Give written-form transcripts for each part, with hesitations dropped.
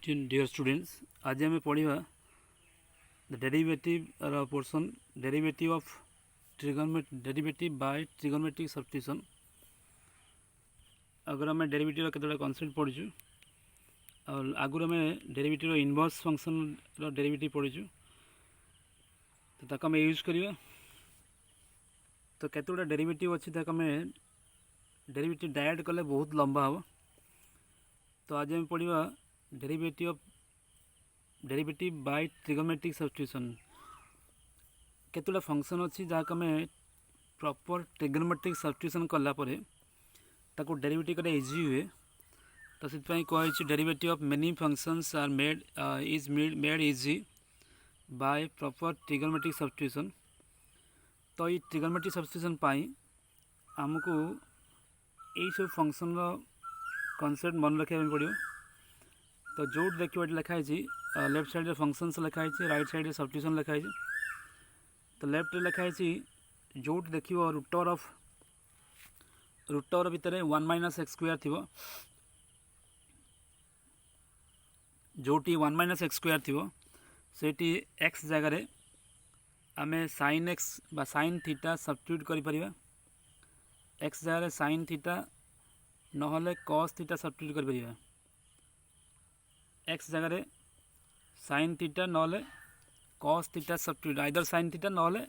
Dear students, आज आम पढ़ा the derivative portion derivative of derivative by trigonometric substitution. अगर आम डेरिवेटिव केतटा कॉन्सेप्ट पढ़ी और आगुरी आम डेरिवेटिव इनवर्स फंक्शन डेरिवेटिव पढ़ी तो आम यूज करवा। तो केतटा डेरिवेटिव अच्छी आम डेरिवेटिव डायरेक्ट कले बहुत लंबा हम। तो आज आम पढ़ा डेरिवेटिव बाय ट्रिगोनोमेट्रिक सब्स्टिट्यूशन। केतटा फंक्शन अच्छी जहाँ आम प्रॉपर ट्रिगोनोमेट्रिक सब्स्टिट्यूशन कलापर ताको डेरिवेटिव करने इजी हुए। तो से कही derivative of many functions are made easy by proper trigonometric substitution. तो ये ट्रिगोनोमेट्रिक सब्स्टिट्यूशन पाई आमको यही सब फंक्शन कॉन्सेप्ट मन रखा पड़ो। तो जो देखिए ये लिखाई लेफ्ट साइड फंक्शंस लिखाई, राइट साइड सब्स्टिट्यूशन लिखाई। तो लेफ्ट लिखाई जो देखिए रूट ओवर भितर 1 माइनस एक्स स्क्वायर थी, जोटी 1 माइनस एक्स स्क्वायर थी से एक्स जगार आम साइन एक्स बा साइन थीटा सब्स्टिट्यूट कर एक्स जगार साइन थीटा नहले कॉस थीटा सब्स्टिट्यूट कर एक्स जगार साइन थीटा नहले cos theta substitute either sine theta नहले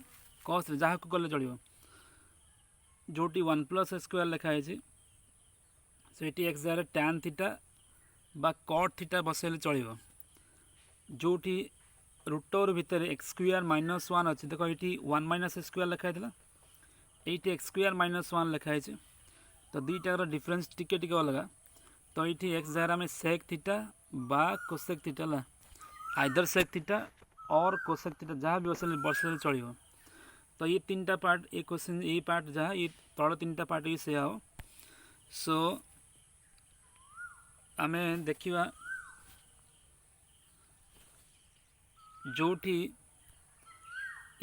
कॉस जहाँ को कले चलो। जोटी 1 प्लस एक्स स्क्वायर लिखाई से एक्स जगार टैन थीटा बा कॉट थीटा बसैले चलो। जोटी रूट ओवर भितर एक्स स्क्वायर माइनस 1 अच्छी देख ये 1 माइनस एक्स स्क्वायर लिखाई ये एक्स स्क्वायर माइनस 1 लिखाई। तो दुईटार डिफरेन्स टिके टिके अलग। तो ये एक्स जगार आम सेक थीटा बा कोसेक थीटा ला आइदर सेक थीटा और कोसेक थीटा जहाँ भी बसले चलो। तो ये तीन टा पार्ट ये क्वेश्चन ये पार्ट जहाँ ये तल तीन टा पार्ट ये से आओ। सो आम देखा जोठी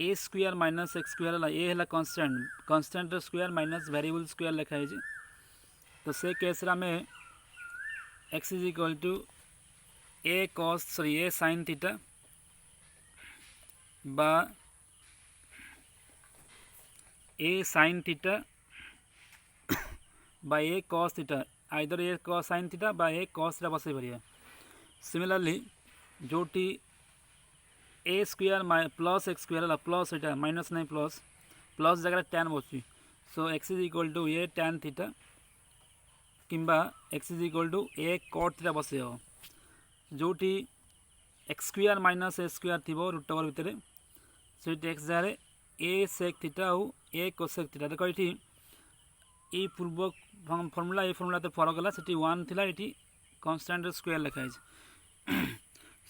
a square minus x square a है constant square minus variable square लिखाई। तो से केस आम x is equal to a sine theta बा ए साइन थीटा बा a cos theta either a cos sine theta बा ए कॉस थीटा बसई पार। सिमिलरली जोटी a square plus x square plus यहाँ माइनस नहीं प्लस जगह टैन बस। So x is equal to a tan theta किंबा x is equal to a cot theta बसई हो। जोटी x square minus a square थी रूट ओवर भितर से एक्स जगार ए सेक थीटा और ए कोसेक थीटा। देख ये पूर्व फर्मूला ये फर्मूला तो फरक है से 1 थी ये कन्स्टांट स्क्वायर लिखाई।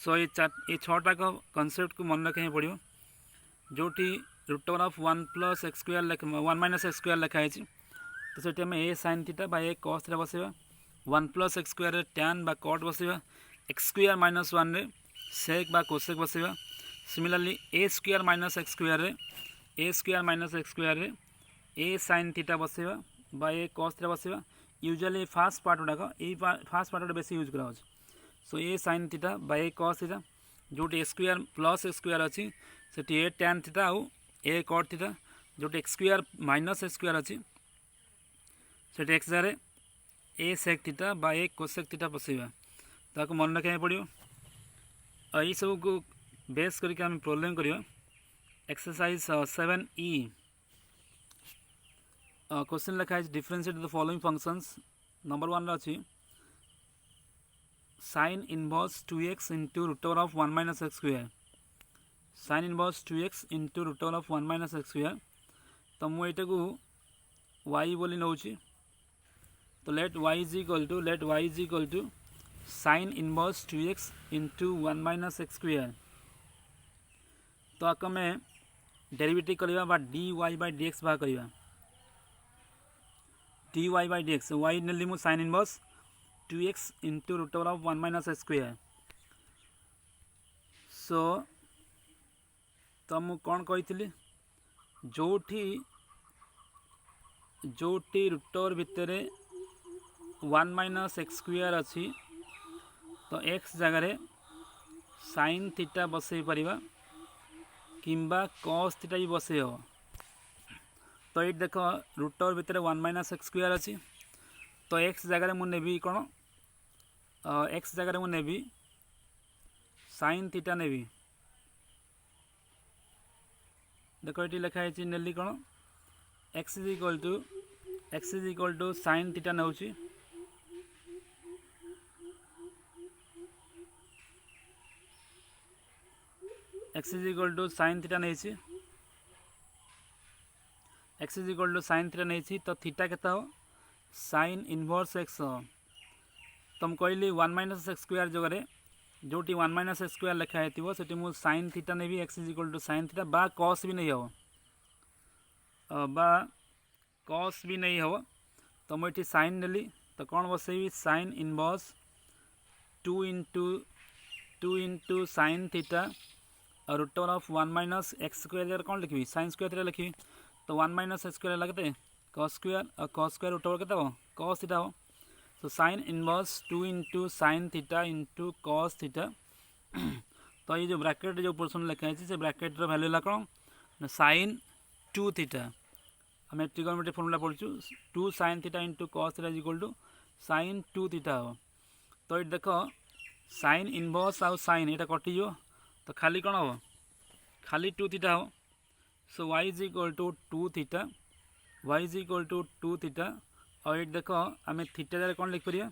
सो ये छटा कनसेप्ट को मन रखा पड़ो। जोटी root over of 1 plus x square 1 minus x square लिखाई। तो से आम ए साइन थीटा बा ए कॉस थीटा बसैबा 1 प्लस एक्स स्क्वायर टैन बा कॉट बसैबा एक्स स्क्वायर माइनस 1 रे सेक बा कोसेक बसैबा। Similarly a square minus x square रे ए साइन थीटा बसैबा बा ए कॉस थीटा बसैबा। यूजुअली फास्ट पार्ट गुड़ाक फास्ट पार्ट बेसी यूज करा। सो ए साइन थीटा बा ए कॉस थीटा जोटी a square plus x square अच्छी से ए टैन थीटा आउ ए कॉट थीटा जोटी x square minus x square अच्छी से एक्स जगार ए सेक थीटा बा ए कोसेक थीटा बसैबा। ताको मन रखा पड़ो। और ये सब को बेस करके आम प्रॉब्लम करवा। एक्सरसाइज 7E क्वेश्चन लिखा है differentiate the following functions. Number 1 अच्छी sine inverse 2x into root over of 1 minus x square sine inverse 2x into root over of 1 minus x square. तो मुझे को y बोली नौ। तो let y is equal to sine inverse 2x into 1 minus x square. तो आक में derivative करवा dy बाय dx भाग करवा dy बाय dx y नेली मु sine inverse 2x into root over of 1 minus x square. So तो मु कौन कही जोटी रूट ओवर भितर 1 माइनस एक्स स्क्वायर अच्छी तो एक्स जगार साइन थीटा बसई पारिबा किंबा कॉस थीटा भी बसई हो। तो ये देख रूट ओवर भितर 1 माइनस एक्स स्क्वायर अच्छी। तो एक्स जगार मुझे कौन एक्स जगार मुझे साइन थीटा नेबी। देख ये लिखाई नेली कौन x is equal to sine theta नौ x is equal to sine theta नहीं x is equal to sine theta नहीं। तो थीटा केता हो साइन इनवर्स एक्स हो। तो मैं कहली 1 माइनस एक्स स्क्वायर जगह जोटी 1 माइनस एक्स स्क्वायर लिखाई थी से मुझे साइन थीटा नेबी x is equal to sine theta बा कॉस भी नहीं हो बा कॉस भी नहीं हो। तो मुझे साइन नेली तो कौन बसैबी sine inverse 2 into sine theta और root over of 1 minus x square जगह कौन लिखी साइन स्क्वायर थीटा लिखी। तो 1 माइनस एक्स स्क्वायर लगते कॉस स्क्वायर और कॉस स्क्वायर रूट ओवर कितना हो कॉस थीटा हो। तो sine inverse 2 into sine theta into cos theta. तो ये जो ब्रैकेट जो पोर्सन लिखा है से ब्रैकेट वैल्यू है कौन साइन 2 थीटा। आम ट्रिगोनोमेट्री फॉर्मूला पढ़ु 2 sine theta into cos theta is equal to sine 2 theta हो। तो ये देख साइन इनवर्स आउ साइन यहाँ कटिज तो खाली कौन हम खाली 2 थीटा हो। So y is equal to 2 theta y is equal to 2 theta. और ये देख आम थीटा जगह कौन लिखिपर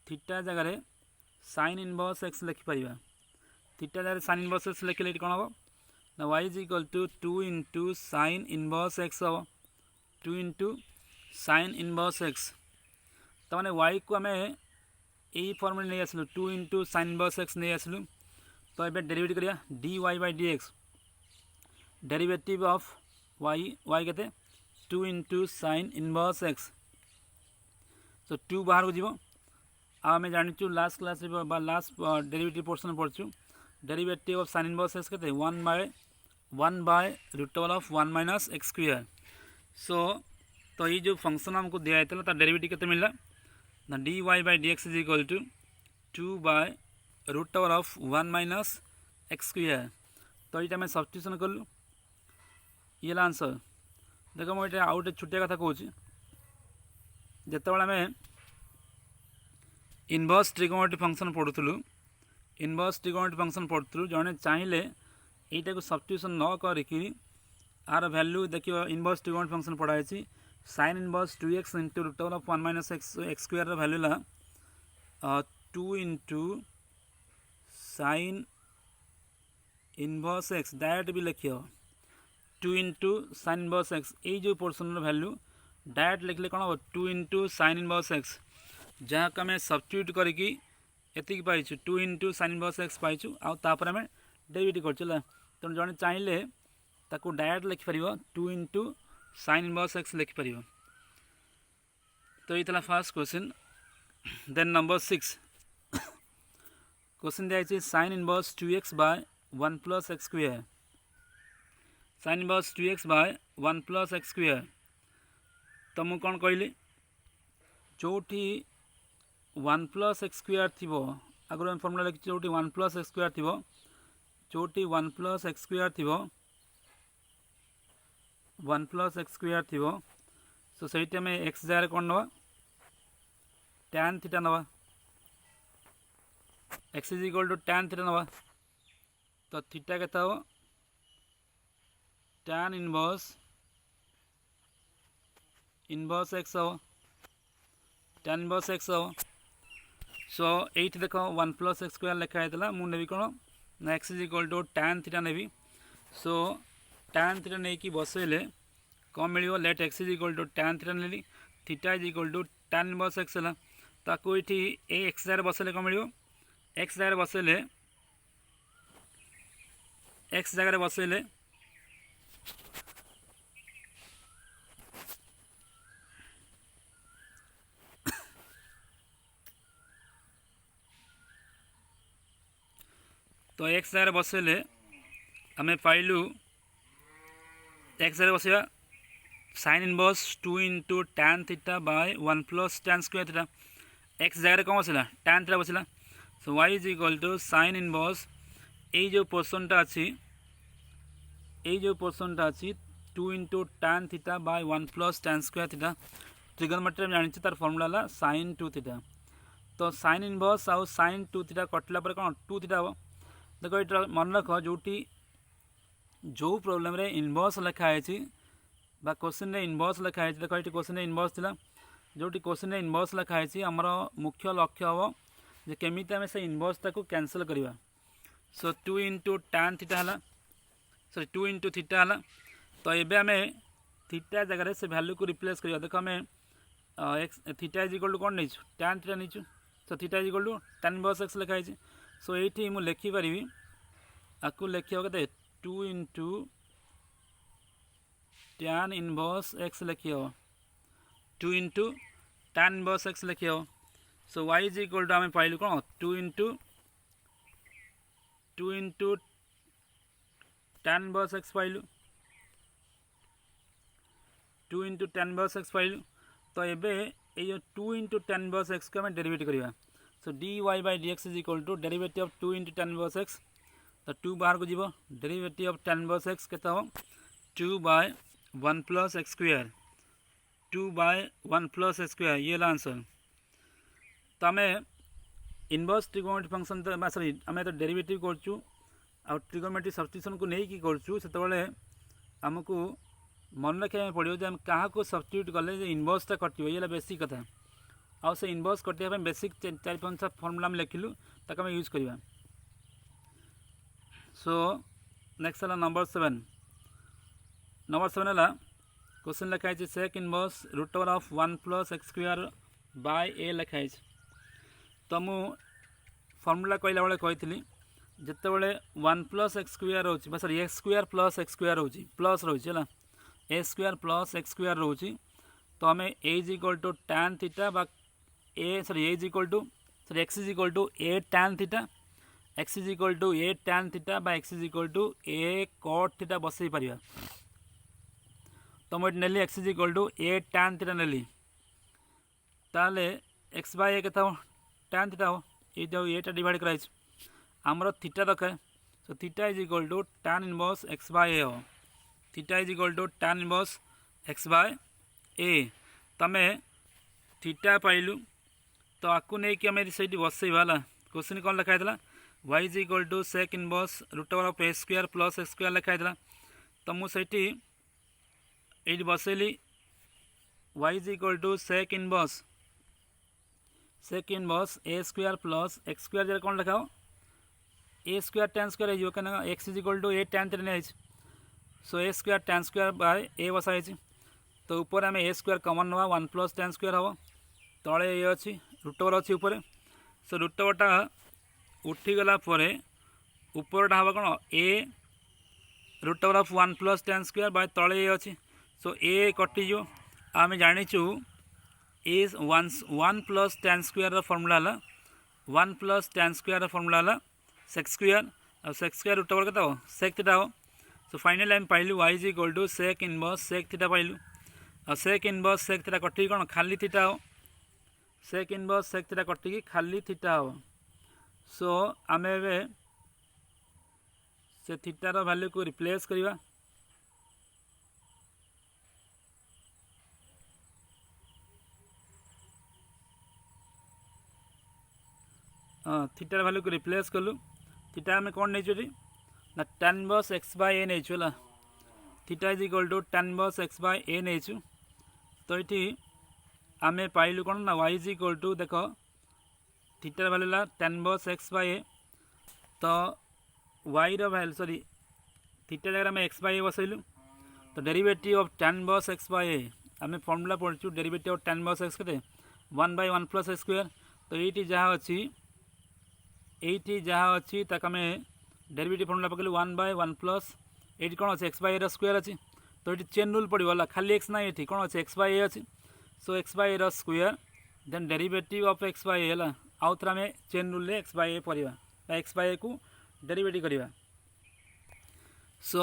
थीटा जगह साइन इनवर्स एक्स लिखिपर थीटा जगह साइन इनवर्स एक्स लिखिले कौन हम ना y is equal to 2 into sine inverse x हम 2 इंटू साइन इनवर्स एक्स। तो मैंने y को आम यही फॉर्म नहीं आसलु 2 इंटू साइन इनवर्स एक्स नहीं आसलु। तो ये डेरिवेटिव करिया dy by dx derivative of y के 2 इंटू साइन इनवर्स एक्स। तो 2 बाहर को जीव आम जाचु last class last derivative portion पढ़ु derivative of sine inverse x के 1 by root over of 1 minus x square. So तो ये जो फंक्शन हमको दिया था डेरिवेटिव के मिलला ना dy by dx is equal to 2 by root over of 1 minus x square. तो ये आम सब्स्टिट्यूशन कलु ये आंसर। देख मुझे आउ गोटे छुटिया कथा कहूँ जिते आम इनवर्स ट्रिगोनोमेट्री फंक्शन पढ़ुलु इनवर्स ट्रिगोनोमेट्री फंक्शन पढ़ुलु जड़े चाहिए यहीटा को सब्स्टिट्यूशन न करिकी आर वैल्यू देखिए इनवर्स ट्रिगोनोमेट्री फंक्शन पढ़ाई sine inverse 2x into root over of 1 minus x square value ला 2 into sine inverse x direct भी लिखिए 2 इंटू साइन इनवर्स एक्स ये जो पोर्सन वैल्यू डायरेक्ट लिखले कौन हम 2 इंटू साइन इनवर्स एक्स जहाँ को आम सब्स्टिट्यूट करके एतिक पाइछु 2 इंटू साइन इनवर्स एक्स पाइछु आउर आम डेरिवेटिव करछला। तेणु जड़े चाहिए ताको डायरेक्ट लिखिपर 2 इंटू साइन इनवर्स एक्स लिखिपर। तो ये first question. Then number 6 question दिखाई sine inverse 2x by 1 plus x square sine inverse 2x by 1 plus x square. तो मुझे कौन कहली जोटी 1 प्लस एक्स स्क्वायर थी आगुरी फर्मुला लिखी जोटी 1 प्लस एक्स स्क्वायर थी जोटी 1 प्लस एक्स स्क्वायर थी 1 प्लस एक्स स्क्वायर थी। सो से एक्स जगह कौन नवा tan थीटा नवा x is equal to tan theta नवा। तो थीटा के हो tan इनवर्स एक्स हो tan इनवर्स एक्स हो। सो ये देख 1 प्लस एक्स स्क्वायर लिखाई मुझे नेबी कौन ना x is equal to tan theta नेबी। सो tan थीटा नहीं कि बसैले कौन मिल let x is equal to tan theta नेली theta is equal to tan inverse x है ताको ये एक्स जगह बसैले कौन मिल एक्स जगह बसैले एक्स जगह बसैले तो एक्स जगह बसैले आम पाइलु एक्स जगह बसैया sine inverse 2 into tan theta by 1 plus tan square theta x जगह कौन बसला tan थीटा बसला। So y is equal to sine inverse ये जो पोर्शनटा अच्छी 2 into tan theta by 1 plus tan square theta trigonometry जानी तार फर्मुला है sin 2 थीटा। तो साइन इनवर्स आउ sin 2 थीटा कटला पर कौन 2 थीटा हम देखो ये मन रख जो प्रोब्लेम रे इनवर्स लिखाई क्वेश्चन रे इनवर्स लिखाई देख ये क्वेश्चन इनवर्स थिला जो क्वेश्चन रे इनवर्स लिखाई आमर मुख्य लक्ष्य हम जे केमी आम से इनवर्स ताको कैंसल करवा। सो 2 इंटू tan थीटा है सॉरी 2 इंटू थीटा है तो ये आम थीटा जगह से वैल्यू को रिप्लेस करवा देख आम थीटा इज इक्वल टू कौन नहीं tan थीटा नहीं so theta is equal to tan inverse x लिखाई। सो ये मुझे लिखिपारि आपको लिखा के 2 इंटू tan इनवर्स x लिखी हो 2 इंटू tan इनवर्स x लिखी हो। So y is equal to आम पाइलु कौन 2 into tan inverse x पाइलु 2 into tan inverse x पाइलु। तो ये 2 इंटू tan इनवर्स x को आम डेरिवेटिव करवा। So dy by dx is equal to derivative of 2 into tan inverse x तो 2 बाहर को जीव derivative of tan inverse x के 2 by 1 plus x square 2 by 1 plus x square ये answer. तो आम इनवर्स ट्रिगोनोमेट्री फंक्शन सॉरी आम तो डेरिवेटिव करचु आ ट्रिगोनोमेट्री सब्स्टिट्यूशन को नहीं करचु से आमको मन रखा पड़ो जे क्या सब्स्टिट्यूट कले इनवर्सटा कटो ये बेसिक कथा आउ से इनवर्स कटाई बेसिक 4-5 फर्मुला लिखिलु ताक आम यूज करवा। सो नेक्स्ट है नंबर 7 है क्वेश्चन लिखाई sec inverse root over of 1 plus x square by a लिखाई। तो मु फर्मुला कहला बेले कही जिते बड़े 1 प्लस एक्स स्क्वायर रोचे sorry x square plus x square रोचे प्लस रोचे है a square plus x square रोचे। तो आम a is equal to tan theta बा a sorry a is equal to sorry x is equal to a tan theta x is equal to a tan theta बा x is equal to a cot theta बसई पारिबा। तो मुझे नेली x is equal to a tan theta नेली ताले x by ए के tan theta हो ये जो एटा डिवाइड कराई आमर थीटा दरकार। So theta is equal to tan inverse x by a हो theta is equal to tan inverse x by a. तो आम थीटा पाइलु तो आपको नहीं कि आम से बसईवा है क्वेश्चन कौन लिखाई y is equal to sec inverse root over of a square plus x square लिखाई तो मुझे ये बसैली y is equal to sec inverse a square plus x square जरा कौन लिखाओ ए स्क्वायर tan स्क्वायर हो क्या x is equal to a tan theta नहीं। So a square tan square by a बसाई। तो ऊपर आम ए स्क्वायर कमन नवा 1 प्लस tan स्क्वायर हम तले ये अच्छी रूट ओवर अच्छी ऊपर। सो रूट ओवरटा उठीगला ऊपरटा हम कौन a root over of 1 plus tan square by तले ये अच्छी। सो ए कटिज आम जाचु a 1 plus tan square formula है 1 प्लस tan स्क्वायर फर्मुला है सेक स्क्वायर और सेक स्क्वायर रूट ओवर के सेक थीटा हो। सो फाइनली आम पाइलु y is equal to sec inverse sec theta पाइलु और सेक इनवर्स सेक थीटा कटिक कौन खाली थीटा हो सेक इनवर्स सेक थीटा कटिक खाली थीटा हो। सो आम ए से थीटार वैल्यू को रिप्लेस करवा थीटार वैल्यू को रिप्लेस कलु थीटा आम कौन नहीं ना tan inverse x by a नहीं है theta is equal to tan inverse x by a नहीं। तो ये आम पाइलु कौन ना y इज इक्वल टू देख थीटार वैल्यू है tan inverse x by a. तो y वैल्यू सॉरी थीटा जगह आम x बाय ए बसैलु तो derivative of tan inverse x by a आम फर्मुला पढ़ु derivative of tan inverse x के 1 बाय 1 प्लस स्क्वायर। तो ये जहाँ अच्छी आम डेरिवेटिव फर्मुला पकड़ 1 बाय 1 प्लस ये कौन अच्छे एक्स बाय ए स्क्वायर अच्छी। तो ये चेन रूल पड़ेगा खाली एक्स ना ये कौन अच्छे एक्स बाय ए अच्छी। So x by a square then derivative of x by a आउ थे आम chain rule x by a पढ़ा एक्स बाय ए को डेरिवेटिव करवा। सो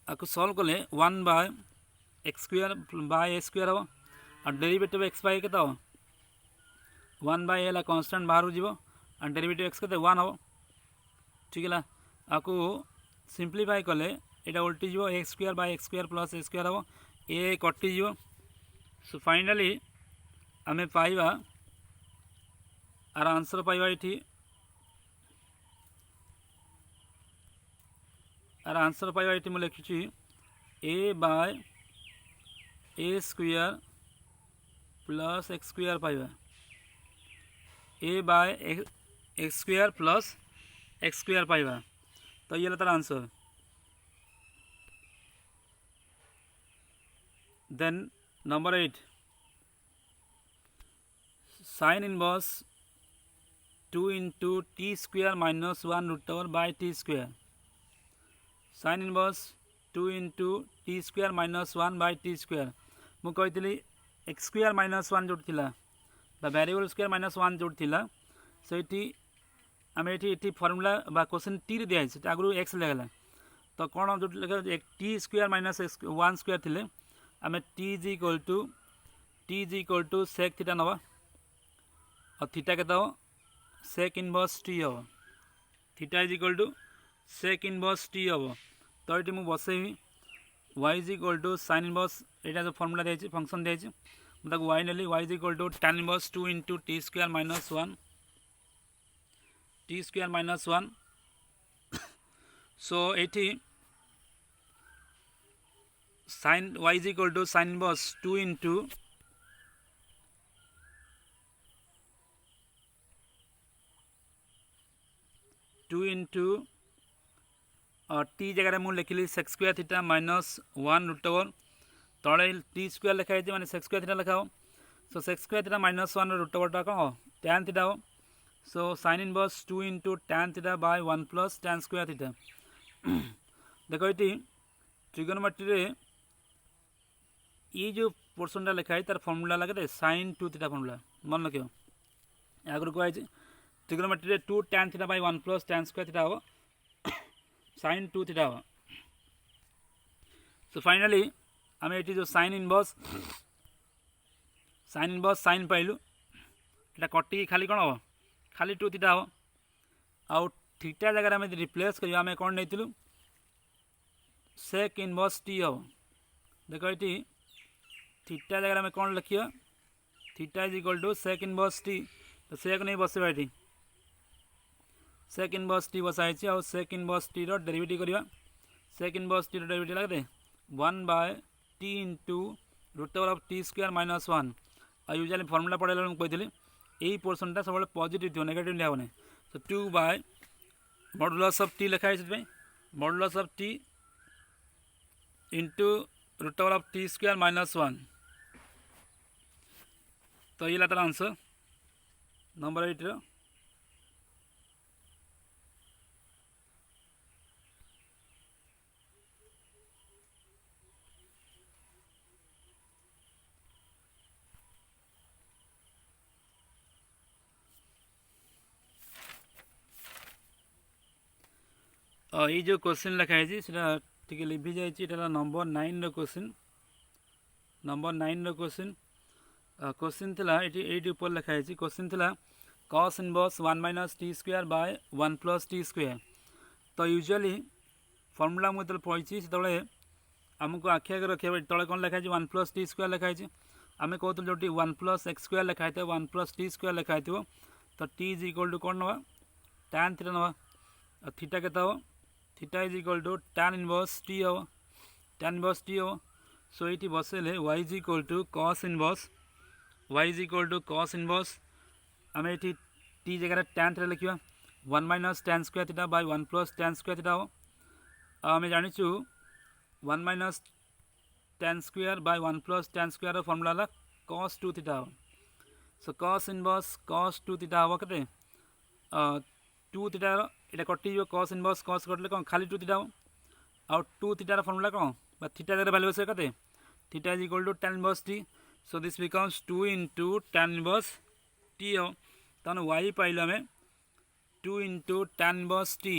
आपको सॉल्व कले 1 by x square by a square हम और डेरिवेटिव एक्स बाय ए के 1 बाय ए कांस्टेंट बाहर जीव एंड डेरिवेटिव एक्स के 1 हम ठीक है। आपको सिंप्लीफाई कले यहाँ उल्टी जो x square bye x square plus ए स्क्वायर हम ए कटिज। सो फाइनाली आम पाइबा आर आंसर पाइबा ये आर आंसर पाइबा ये मुझे लिखी a by a square plus x square पाइबा a by x square plus x square पाइबा। तो ये तार answer. Then number 8 sine inverse 2 into t square minus 1 root over by t square. Sine inverse 2 into t square minus 1 by t square मु कही x square minus 1 जो variable square minus 1 जो से आम ये फर्मूला बा क्वेश्चन टी रे दिखाई आगु एक्स लिखा तो कौन जो लिखा t square minus x 1 square थे आम t is equal to sec theta नवा और थीटा के सेक इनवर्स टी हम theta is equal to sec inverse t हम। तो ये मुझे बसैबी y is equal to sine inverse यहाँ जो फर्मूला दिखाई फंक्शन दिखाई मुझे वाई नेली y is equal to tan inverse 2 into t square minus 1 t square minus 1। सो ये sine y is equal to sine inverse 2 into t जगह मुझे लिखिली sec square theta minus 1 root over तले t square लिखाई मैंने sec square theta लिखा हो। So sec square theta minus 1 root ओवरटा कौन हो tan थीटा हो। So sine inverse 2 into tan theta by 1 plus tan square theta. देखो ये ट्रिगोनोमेट्री ये जो पोर्सनटा लिखाई तार फर्मूला लगे साइन 2 थीटा फर्मूला मन रख आगुरी कहुई trigonometry 2 tan theta by 1 plus tan square theta हम साइन 2 थीटा हम। सो फाइनाली आम ये जो साइन इनवर्स साइन पाइलु ये कटी खाली कौन हम खाली 2 थीटा हम आउ थीटा जगह आम रिप्लेस कर आम कौन नहीं सेक इनवर्स टी हम। देखो ये थीटा जगह आम कौन लिखा theta is equal to sec inverse t तो सेक नहीं बसवा ये सेक इनवर्स टी बसाई आउ सेक इनवर्स टी डेरिवेटिव करवा सेक इनवर्स टी डेरिवेटिव लगे 1 by t into root over of t square minus 1 आ यूजुअली फर्मूला पढ़ाला मुझे कही यही पोर्सनटा सब पॉजिटिव थी नेगेटिव लिया so 2 by modulus of t लिखाई modulus of t into root over of t square minus 1। तो ये तार आंसर नंबर 8 रो। ये जो क्वेश्चन लिखाई टी लिभि जाइए नंबर 9 रो क्वेश्चन नंबर 9 रो क्वेश्चन क्वेश्चन थिला ये ऊपर लिखाई क्वेश्चन थिला cos inverse 1 minus t square by 1 plus T square. तो यूजुअली फर्मूला मुझे पढ़ी से आमको आखि आगे रखा तले कौन लिखाई 1 प्लस टी स्क्वायर लिखाई आम कहते जो 1 प्लस एक्स स्क्वायर लिखाई 1 प्लस टी स्क्वायर लिखाई तो टी इज इक्वल टू कौन नवा tan थीटा नवा थीटा के theta is equal to tan inverse t हम tan इनवर्स टी हम। सो ये बसैले y is equal to cos inverse y is equal to cos inverse आम ये टी जगह tan थीटा लिखा 1 minus tan square theta by 1 plus tan square theta हम आम जाचु 1 minus tan square by 1 plus tan square formula cos 2 theta हम। सो cos inverse cos 2 theta हम के 2 थीटा ये कटि cos इनवर्स cos कटले कौन खाली 2 थीटा आउ 2 थीटार फर्मूला कौन थीटा जगह वैल्यू बस कते theta is equal to tan inverse t. So this becomes 2 into tan inverse t हो तहन y पाइल आम 2 इंटू tan इनवर्स टी।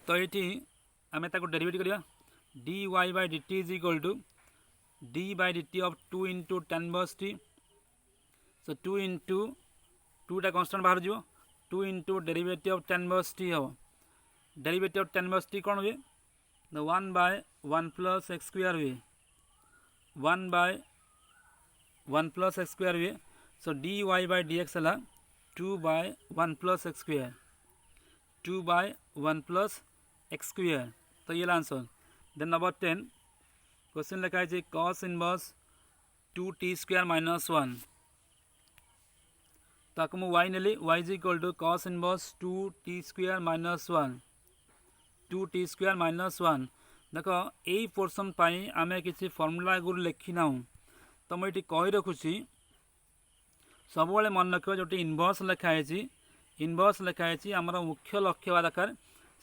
तो ये आम डेरिवेटिव करवा dy by dt is equal to d by dt of 2 into tan inverse t. So 2 into 2टा constant बाहर जो 2 into derivative of tan inverse t हम derivative of tan inverse t कौन हुए 1 बाय 1 प्लस एक्स स्क्वायर हुए 1 by 1 plus x square हुए so d y by d x है 2 by 1 plus x square 2 by 1 plus x square तो ये answer. Then number 10 question लिखा है cos inverse 2t square minus 1 ताको मु y नेली y is equal to cos inverse 2t square minus 1 2t square minus 1 देख यही पोर्सन आम किसी फर्मूला आगु लिखी ना तो मुझे कही रखुची सब मन रख जो इनवर्स लिखाई इनवर्स लिखाई आम मुख्य लक्ष्य हवा दरकार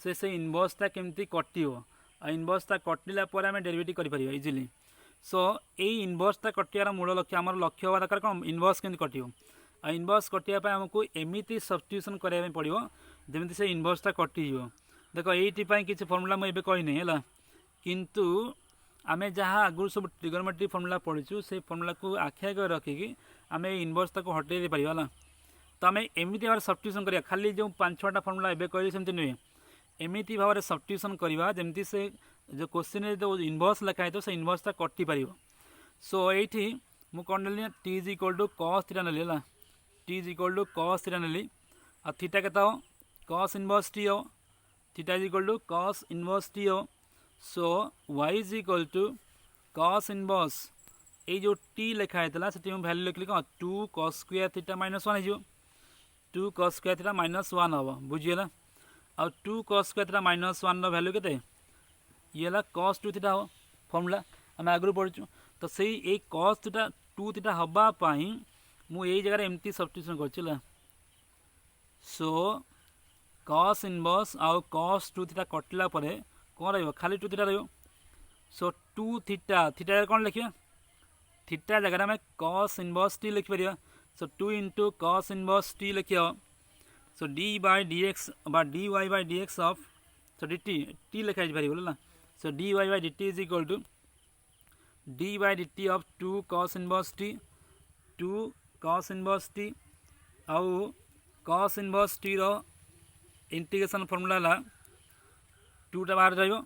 से इनवर्सटा केमती कटिव इनवर्सटा कटिला आम डेरिवेटिव कर इजिली सो यही इनवर्सटा कटियार मूल लक्ष्य आम लक्ष्य हवा दरकार कौन इनवर्स केमती कटिव इनवर्स कटिया आमको एमती सब्स्टिट्यूशन कराया पड़ो जमी से इनवर्सटा कटिज देख ये किसी फर्मूला मुझे कहनी है किंतु आमे जहाँ आगुरी सब ट्रिगोनोमेट्री फर्मूला पढ़ीचु से फर्मूला को आखि आगे रखिकी आम इनवर्स ताको हटै दे पारिबा ना तो आम एमती भाव सब्स्टिट्यूशन करिया खाली जो 5-6टा फर्मूला एबे कहली सेमती नुहे एमती भाव सब्स्टिट्यूशन करवा जमती से जो क्वेश्चन जो इनवर्स लिखाई तो से इनवर्सटा कटि पार सो ये मु कौन नेली t is equal to cos theta नेली है t is equal to cos theta नेली और थीटा केता हो cos इनवर्स टी हो theta is equal to cos inverse t हो so y is equal to cos inverse ये जो t लिखाई से भैल्यू लिखली कौन 2 cos स्क्वायर थीटा माइनस 1 हो 2 cos स्क्वायर थीटा माइनस 1 हम बुझीगला और 2 cos square theta minus 1 value के ये cos 2 थीटा हो फर्मूला आम आगु पढ़ु तो से ये cos थीटा 2 थीटा हवापाई मुझे जगह एमती सब्स्टिट्यूशन कर सो cos इनवर्स आउ cos 2 थीटा कटिला कौन रही खाली 2 थीटा रही सो 2 थीटा थीटा कौन लिखा थीटा जगह आम cos इनवर्स टी लिखिपर so 2 into cos inverse t लिखिए so d by d x d y by d x of so d t t लिखाई पार ना so d y by d t is equal to d by d t of 2 cos inverse t 2 cos inverse t आउ cos inverse t रो integration formula है 2टा बाहर रहिबो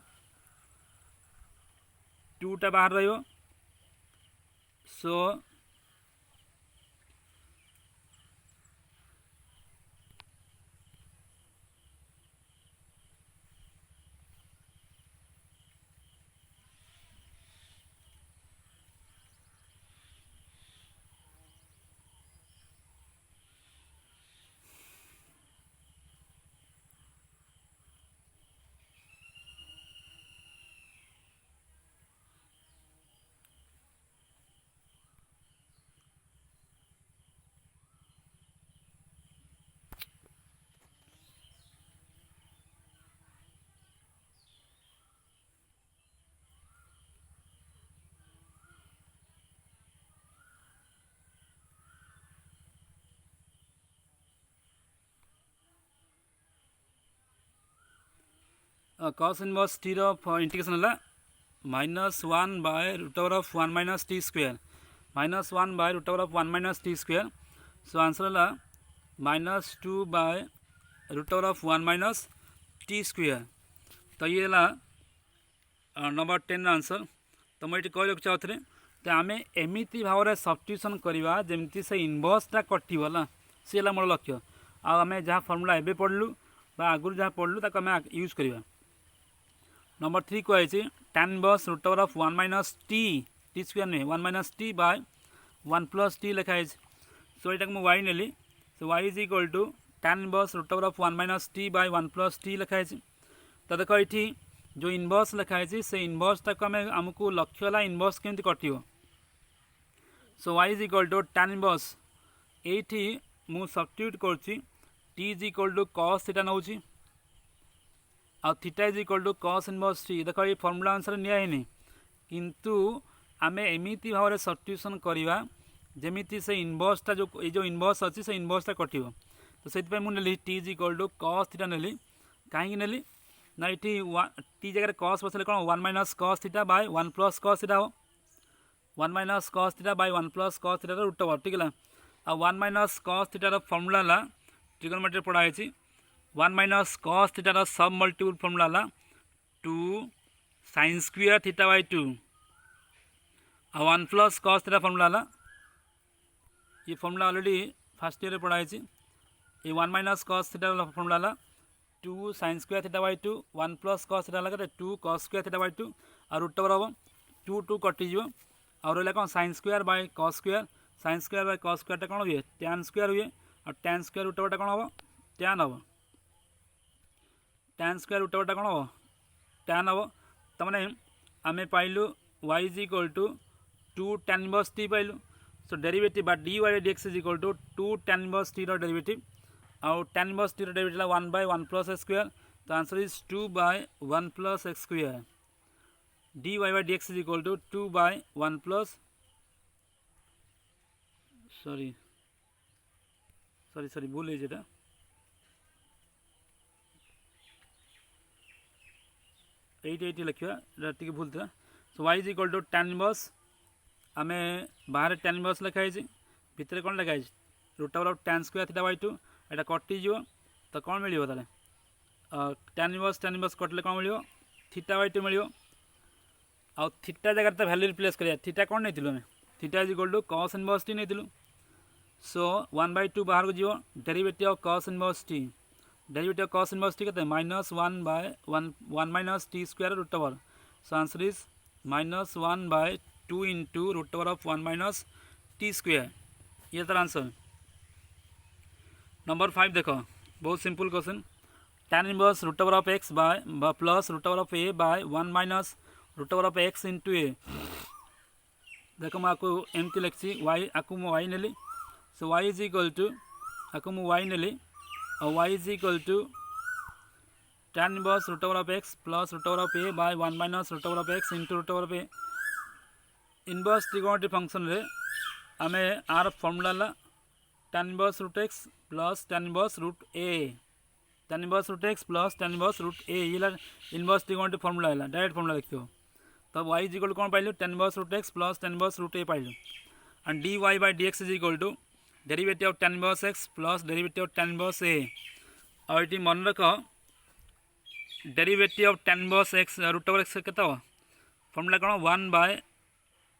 2टा बाहर रहिबो सो cos इनवर्स टी रो इंटीग्रेशन है -1 by root over of 1 minus t square -1 by root over of 1 minus t square so answer है -2 by root over of 1 minus t square तो ये नंबर 10 आंसर तो मुझे कह चाहूँ तो आम एमती भाव में सब्स्टिट्यूशन करवा जमती से इनवर्सटा कटिगला सी मोर लक्ष्य आम जहाँ फर्मूला एबे पढ़लु आगुरी जहाँ पढ़लु ताको आम यूज करवा नंबर 3 कही tan inverse root over of 1 minus t t square नहीं 1 minus t by 1 plus t लिखाई सो यहाँ मुझे y नेली so y is equal to tan inverse root over of 1 minus t by 1 plus t लिखाई तो देख ये जो इनवर्स लिखाई से इनवर्सटा को आमको लक्ष्य है इनवर्स केमती कटिव so y is equal to tan inverse ये मु सब्स्टिट्यूट कर t is equal to cos theta नौ आ theta is equal to cos inverse t देख ये फर्मूला अनुसार नियानी किंतु आम एमती भाव में सब्स्टिट्यूशन करवा जमीती से इनवर्सटा जो इनवर्स अच्छी से इनवर्सटा कटिव तो से मुझे t is equal to cos theta नेली कहीं नेली ना ये टी जगह cos बसले कौन 1 minus cos theta by 1 plus cos theta हो 1 minus cos theta by 1 plus cos theta root over ठीक है आ 1 माइनस cos थीटार फर्मूला ट्रिगोनोमेट्री पढ़ाई 1 माइनस कॉस थीटा सब multiple formula 2 sin square theta by 2 और 1 प्लस कॉस थीटा फॉर्मूला ये formula already first year पढ़ाई ये 1 minus cos theta formula 2 sin square theta by 2 1 plus cos theta लगे 2 cos square theta by 2 और root over हम 2 2 कटिज और रहा कौन sin square by cos square sin square by cos square कौन हुए tan स्क्वायर हुए और tan स्क्वायर रूट ओवर कौन हम tan हम tan स्क्वायर रूट ओवर कौन हम tan हम तमाने आम पाइलु y is equal to 2 tan inverse t पाइलु सो डेरिवेटिव बा dy by dx is equal to 2 tan inverse t derivative और tan inverse t derivative 1 by 1 plus x square तो answer is 2 by 1 plus x square dy by dx is equal to 2 by 1 plus sorry भूल है एट लिखा t भूल था so y is equal to tan inverse आम बाहर tan inverse लिखाई भितर कौन लिखाई root over tan square theta by 2 एटा कटिज तो कौन मिल tan इनवर्स कटिले कौन मिल थीटा बाय 2 मिल आउ थीटा जगह तो वैल्यू रिप्लेस करिया थीटा कौन नहीं आम theta is equal to cos inverse t नहीं सो 1 बाय 2 बाहर को जीव derivative of cos inverse t derivative of cos inverse t कहते हैं minus 1 by 1 minus t square root over so answer is minus 1 by 2 into root over of 1 minus t square ये तार answer. Number 5 देखो बहुत simple question tan inverse root over of x bye plus root over of a by 1 minus root over of x into a देखो मैं आपको एमती लिखी y आपको y नेली so y is equal to आपको y नेली और y is equal to tan inverse root over of x plus root over of a by 1 minus root over of x into root over of a inverse trigonometry function रे आमे आर formula tan inverse root x plus tan inverse root a tan inverse root x plus tan inverse root a ये inverse trigonometry formula है direct formula लिखो तब y is equal to कौन पाइलु tan inverse root x plus tan inverse root a पाइलु and dy by dx is equal to derivative of tan inverse x plus derivative of tan inverse a और ये मन रख derivative of tan inverse x root over x केते हो formula कौन 1 by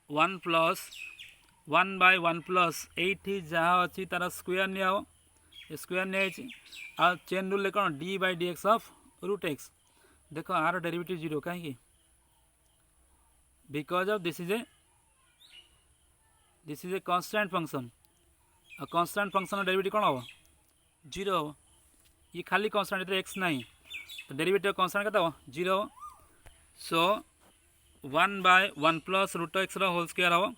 1 by 1 plus eighty जहाँ अच्छी तार स्क्वायर नहीं स्क्वायर नहीं आ चेन रूल कौन d by d x of root x देखो आर डेरिवेटिव जीरो कहीं because of this is a constant function और कांस्टेंट फंक्शन डेरिवेटिव कौन हम जीरो हम ये खाली कांस्टेंट एक्स नहीं तो डेरिवेटिव कांस्टेंट केते हम zero so 1 by 1 plus root x whole square हम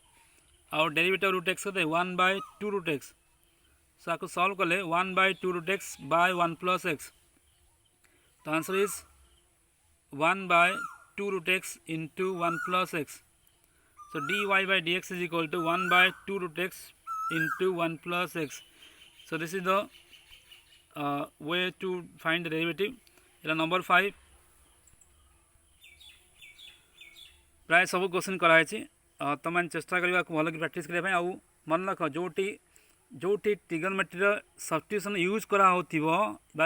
और डेरिवेटिव रूट एक्स कहते 1 बाय 2 रूट एक्स सो आपको सॉल्व कले 1 by 2 root x by 1 plus x तो answer is 1 by 2 root x into 1 plus x so d y by d x is equal to 1 by 2 root x into 1 plus x so this is the way to find the derivative इला number 5 प्राय सब question कराई तुम चेष्टा करने भल practice करने आउ मन रख जोटी ट्रिगोनोमेट्री सब्स्टिट्यूशन यूज करा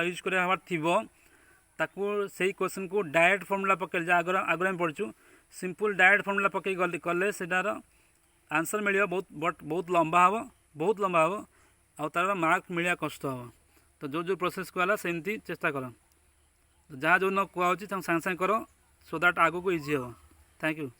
यूज करार थी से क्वेश्चन को डायरेक्ट फॉर्मूला पकड़ आगर आम पढ़ु सिंपल डायरेक्ट फॉर्मूला पकड़ कले सेटार आंसर मिल बहुत लंबा हम आउ तार मार्क मिलवा कष्ट हम तो जो प्रोसेस कहला सेमती चेष्टा कर जहाँ जो न कहूँ सांगे सांगे कर सो दैट आगू को इजी हम थैंक यू।